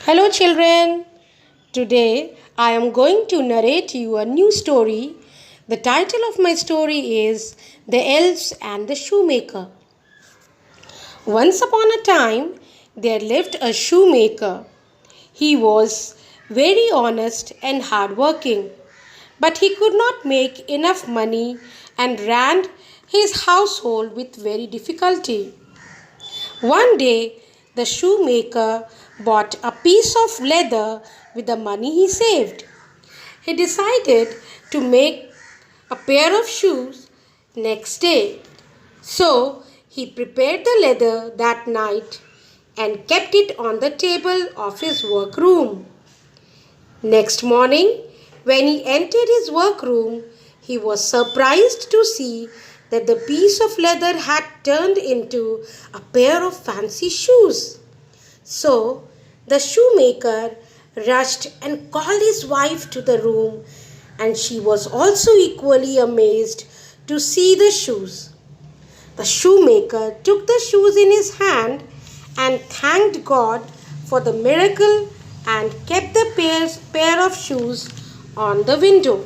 Hello, children. Today I am going to narrate you a new story. The title of my story is The Elves and the Shoemaker. Once upon a time, there lived a shoemaker. He was very honest and hardworking, but he could not make enough money and ran his household with very difficulty. One day, the shoemaker bought a piece of leather with the money he saved. He decided to make a pair of shoes next day. So, he prepared the leather that night and kept it on the table of his workroom. Next morning, when he entered his workroom, he was surprised to see that the piece of leather had turned into a pair of fancy shoes. So the shoemaker rushed and called his wife to the room, and she was also equally amazed to see the shoes. The shoemaker took the shoes in his hand and thanked God for the miracle and kept the pair of shoes on the window.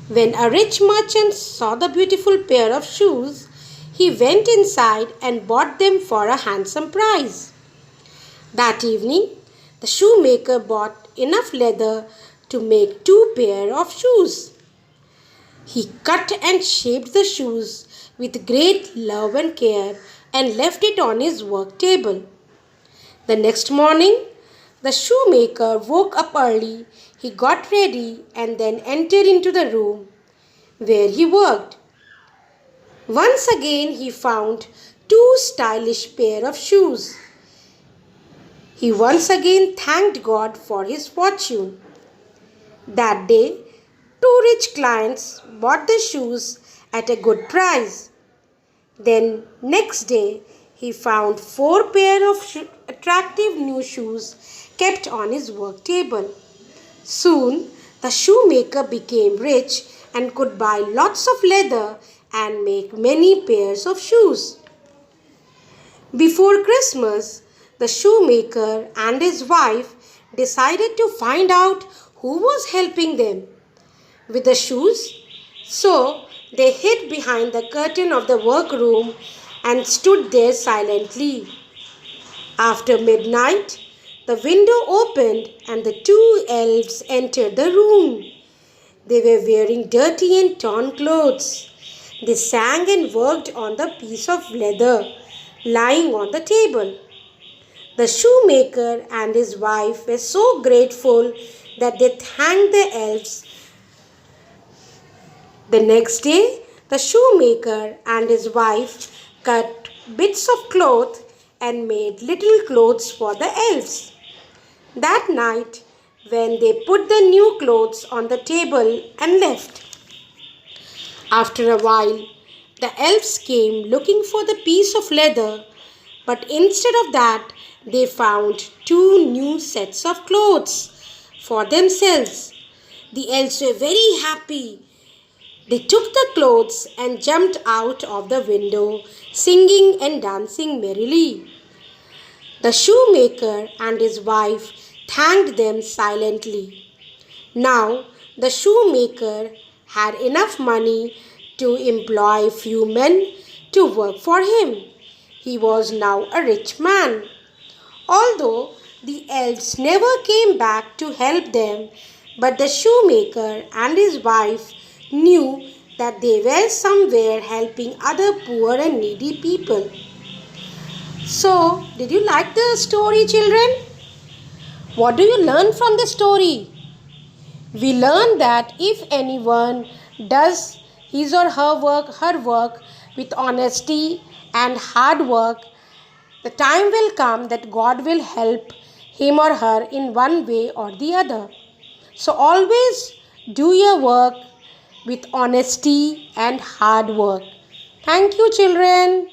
When a rich merchant saw the beautiful pair of shoes, he went inside and bought them for a handsome price. That evening, the shoemaker bought enough leather to make 2 pairs of shoes. He cut and shaped the shoes with great love and care and left it on his work table. The next morning, the shoemaker woke up early. He got ready and then entered into the room where he worked. Once again, he found 2 stylish pairs of shoes. He once again thanked God for his fortune. That day, 2 rich clients bought the shoes at a good price. Then, next day, he found 4 pairs of attractive new shoes kept on his work table. Soon, the shoemaker became rich and could buy lots of leather and make many pairs of shoes. Before Christmas, the shoemaker and his wife decided to find out who was helping them with the shoes. So, they hid behind the curtain of the workroom and stood there silently. After midnight, the window opened and the 2 elves entered the room. They were wearing dirty and torn clothes. They sang and worked on the piece of leather lying on the table. The shoemaker and his wife were so grateful that they thanked the elves. The next day, the shoemaker and his wife cut bits of cloth and made little clothes for the elves. That night, when they put the new clothes on the table and left. After a while, the elves came looking for the piece of leather, but instead of that, they found 2 new sets of clothes for themselves. The elves were very happy. They took the clothes and jumped out of the window, singing and dancing merrily. The shoemaker and his wife thanked them silently. Now, the shoemaker had enough money to employ few men to work for him. He was now a rich man. Although the elves never came back to help them, but the shoemaker and his wife knew that they were somewhere helping other poor and needy people. So, did you like the story, children? What do you learn from the story? We learn that if anyone does his or her work with honesty and hard work, the time will come that God will help him or her in one way or the other. So always do your work with honesty and hard work. Thank you, children.